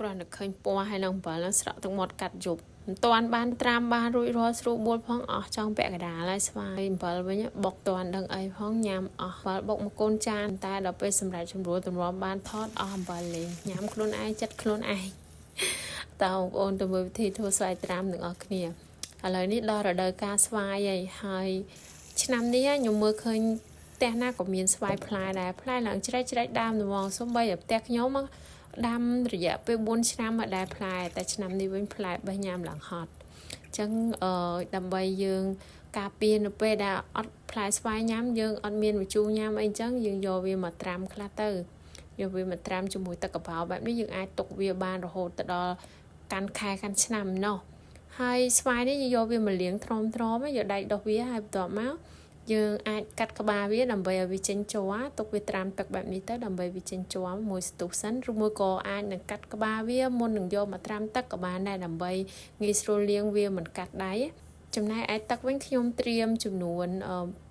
គ្រាន់តែឃើញពណ៌ហើយនឹងអំបិលហ្នឹងស្រក់ទឹកមាត់កាត់យប់មិនតាន់បានត្រាំបានរួចរាល់ស្រួលបួលផងអស់ចង់ពាក់កដាលហើយស្វាយអំបិលវិញបុកតាន់ដឹងអីផងញ៉ាំអស់បាល់បុកមកកូនចានតែដល់ពេលសម្រាប់ជំរួលទម្រាំបានថតអស់អំបិលលេងញ៉ាំខ្លួនឯងចិត្តខ្លួនឯងតើបងប្អូនទៅមើលវិធីធ្វើស្វាយត្រាំទាំងអស់គ្នាឥឡូវនេះដល់រដូវកាលស្វាយហើយឆ្នាំនេះខ្ញុំមើលឃើញផ្ទះណាក៏មានស្វាយផ្លែដែរផ្លែឡើងជ្រែកដើមត្មងសូម្បីតែផ្ទះខ្ញុំដាំរយៈពេល4ឆ្នាំមកដែរផ្លែតែឆ្នាំនេះវិញផ្លែបេះញ៉ាំឡើងហត់អញ្ចឹងដើម្បីយើងការពារនៅពេលដែលអត់ផ្លែស្វាយញ៉ាំយើងអត់មានម្ជូរញ៉ាំអីអញ្ចឹងយើងយកវាមកត្រាំខ្លះទៅយកវាមកត្រាំជាមួយទឹកកបោបែបនេះយើងអាចទុកវាបានរហូតទៅដល់កាន់ខែកាន់ឆ្នាំណោះហើយស្វាយនេះយកវាមកលាងថ្នមយកដៃដុសវាហើយបន្ទាប់មកយើងអាចកាត់ក្បាលវាដើម្បីឲ្យវាចេញជ័រទុកវាត្រាំទឹកបែបនេះទៅដើម្បីវាចេញជ័រមួយស្ទុះសិនឬមួយក៏អាចនឹងកាត់ក្បាលវាមុននឹងយកមកត្រាំទឹកក៏បានដែរដើម្បីងាយស្រួលលាងវាមិនកាត់ដៃចំណែកឯទឹកវិញខ្ញុំត្រៀមចំនួន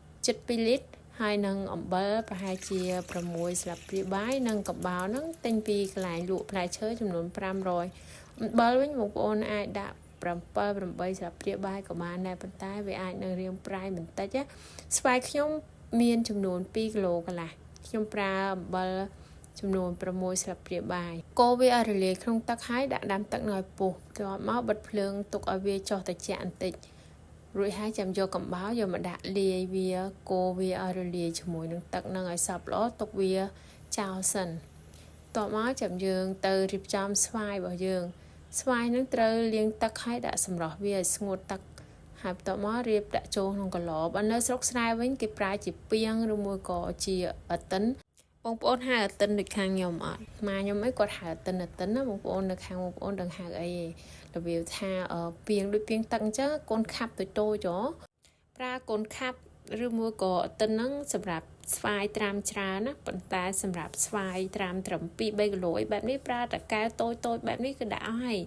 7 លីត្រហើយនឹងអំបិលប្រហែលជា6ស្លាបព្រាបាយនិងកំបោរហ្នឹងទិញពីកន្លែងលក់ផ្លែឈើចំនួន500អំបិលវិញបងប្អូនអាចដាក់7-8ស្លាបព្រាបាយក៏បានដែរប៉ុន្តែវាអាចនឹងរាងប្រៃបន្តិចស្វាយខ្ញុំមានចំនួន2 គីឡូកន្លះខ្ញុំប្រើអំបិលចំនួន6ស្លាបព្រាបាយកូរវាឲ្យរលាយក្នុងទឹកហើយដាក់ដាំទឹកនៅឲ្យពុះបន្ទាប់មកបិទភ្លើងទុកឲ្យវាចុះត្រជាក់បន្តិចរួចហើយចាំយកកំបោរយកមកដាក់លាយវាកូរវាឲ្យរលាយជាមួយនឹងទឹកនឹងឲ្យសព្វល្អទុកវាចោលសិនបន្ទាប់មកចាំយើងទៅរៀបចំស្វាយរបស់យើងស្វាយនឹងត្រូវលាងទឹកហើយដាក់សម្រស់វាឲ្យស្ងួតទឹកហើយបន្ទាប់មករៀបដាក់ចូលក្នុងកន្លបបើនៅស្រុកស្រែវិញគេប្រើជាពាងឬមួយក៏ជាអតិនបងប្អូនហៅអតិនដូចខាងខ្ញុំអត់ម៉ាខ្ញុំអីគាត់ហៅអតិនណាបងប្អូននៅខាងបងប្អូនដឹងហៅអីរបៀបថាពាងដូចពាងទឹកអញ្ចឹងកូនខាប់តូចប្រើកូនខាប់ឬមួយក៏អតិនហ្នឹងសម្រាប់ស្វាយត្រាំច្រើនណាប៉ុន្តែសម្រាប់ស្វាយត្រាំត្រឹម2-3 គីឡូបែបនេះប្រើតែកែវតូចបែបនេះគឺដាក់ឲ្យ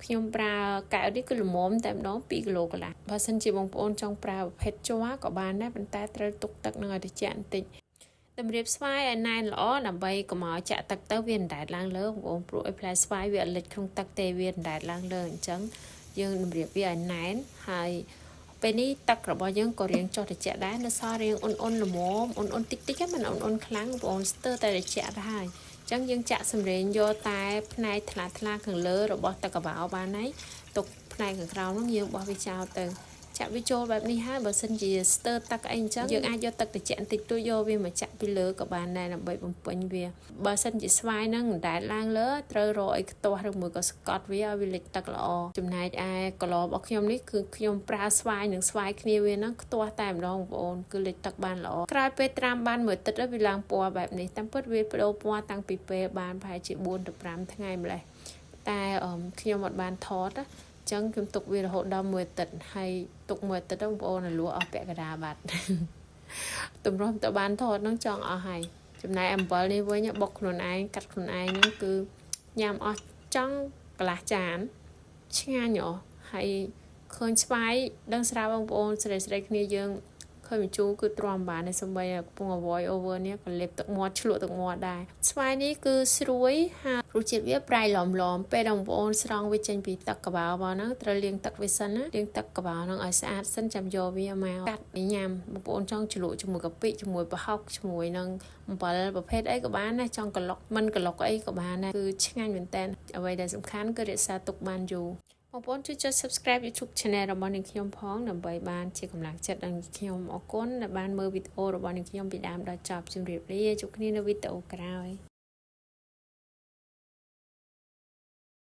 ខ្ញុំប្រើកែវនេះគឺល្មមតែម្ដង2 គីឡូកន្លះបើសិនជាបងប្អូនចង់ប្រើប្រភេទជ័រក៏បានដែរប៉ុន្តែត្រូវទុកទឹកនឹងឲ្យត្រជាក់បន្តិចតម្រៀបស្វាយឲ្យណែនល្អដើម្បីកុំឲ្យចាក់ទឹកទៅវាអណ្ដែតឡើងលើបងប្អូនព្រោះឲ្យផ្លែស្វាយវាអត់លិចក្នុងទឹកទេវាអណ្ដែតឡើងលើអញ្ចឹងយើងតម្រៀបវាឲ្យណែនហើយពេលនេះទឹករបស់យើងក៏រៀងចុះត្រជាក់ដែរនៅសល់រៀងអ៊ុនល្មមអ៊ុនតិចមិនអ៊ុនខ្លាំងបងប្អូនស្ទើរតែត្រជាក់ទៅហើយអញ្ចឹងយើងចាក់សម្លេងយកតែផ្នែកថ្លាខាងលើរបស់ទឹកកបោបានហើយទុកផ្នែកខាងក្រោមនោះយើងបោះវាចោលទៅចាក់វាចូលបែបនេះហើយបើសិនជាស្ទើរទឹកអីអញ្ចឹងយើងអាចយកទឹកត្រជាក់បន្តិចតួចយកវាមកចាក់ពីលើក៏បានដែរដើម្បីបំពេញវាបើសិនជាស្វាយហ្នឹងអណ្ដែតឡើងលើត្រូវរកអីខ្ទាស់ឬមួយក៏ស្កត់វាឲ្យវាលិចទឹកល្អចំណែកឯកន្លរបស់ខ្ញុំនេះគឺខ្ញុំប្រើស្វាយនិងស្វាយគ្នាវាហ្នឹងខ្ទាស់តែម្ដងបងប្អូនគឺលិចទឹកបានល្អក្រោយពេលត្រាំបានមួយទឹកវាឡើងពណ៌បែបនេះតាមពិតវាបដូរពណ៌តាំងពីពេលបានប្រហែលជា4 ទៅ 5 ថ្ងៃម្លេះតែខ្ញុំអត់បានថតចឹងខ្ញុំទុកវារហូតដល់មួយអាទិត្យហើយទុកមួយអាទិត្យបងប្អូនលក់អស់ពាក់កណ្ដាលបាត់តម្រុំតបានថតនឹងចង់អស់ហើយចំណែកអំបិលនេះវិញបុកខ្លួនឯងកាត់ខ្លួនឯងហ្នឹងគឺញ៉ាំអស់ចង់កន្លះចានឆ្ងាញ់ហើយឃើញស្វាយដឹងស្រាប់បងប្អូនស្រីគ្នាយើងឃើញបញ្ជូគឺទ្រាំបានហើយសំបីកំពុង avoid over នេះក៏លេបទឹកមាត់ឆ្លក់ទឹកមាត់ដែរស្វាយនេះគឺស្រួយហើយរសជាតិវាប្រៃឡំពេលបងប្អូនស្រង់វាចេញពីទឹកកបោររបស់ហ្នឹងត្រូវលាងទឹកវាសិនណាលាងទឹកកបោរហ្នឹងឲ្យស្អាតសិនចាំយកវាមកកាត់ញ៉ាំបងប្អូនចង់ជ្រលក់ជាមួយកាពិជាមួយប្រហុកជាមួយនឹងអំបិលប្រភេទអីក៏បានដែរចង់ក្លុកមិនកក្លុកអីក៏បានដែរគឺឆ្ងាញ់មែនតើអ្វីដែលសំខាន់គឺរក្សាទុកបានយូរបងប្អូនជួយចុច subscribe YouTube Channel របស់នាងខ្ញុំផងដើម្បីបានជាកម្លាំងចិត្តដល់ខ្ញុំអរគុណដែលបានមើលវីដេអូរបស់នាងខ្ញុំពីដើមដល់ចប់ជម្រាបលាជួបគ្នានៅវីដេអូក្រោយ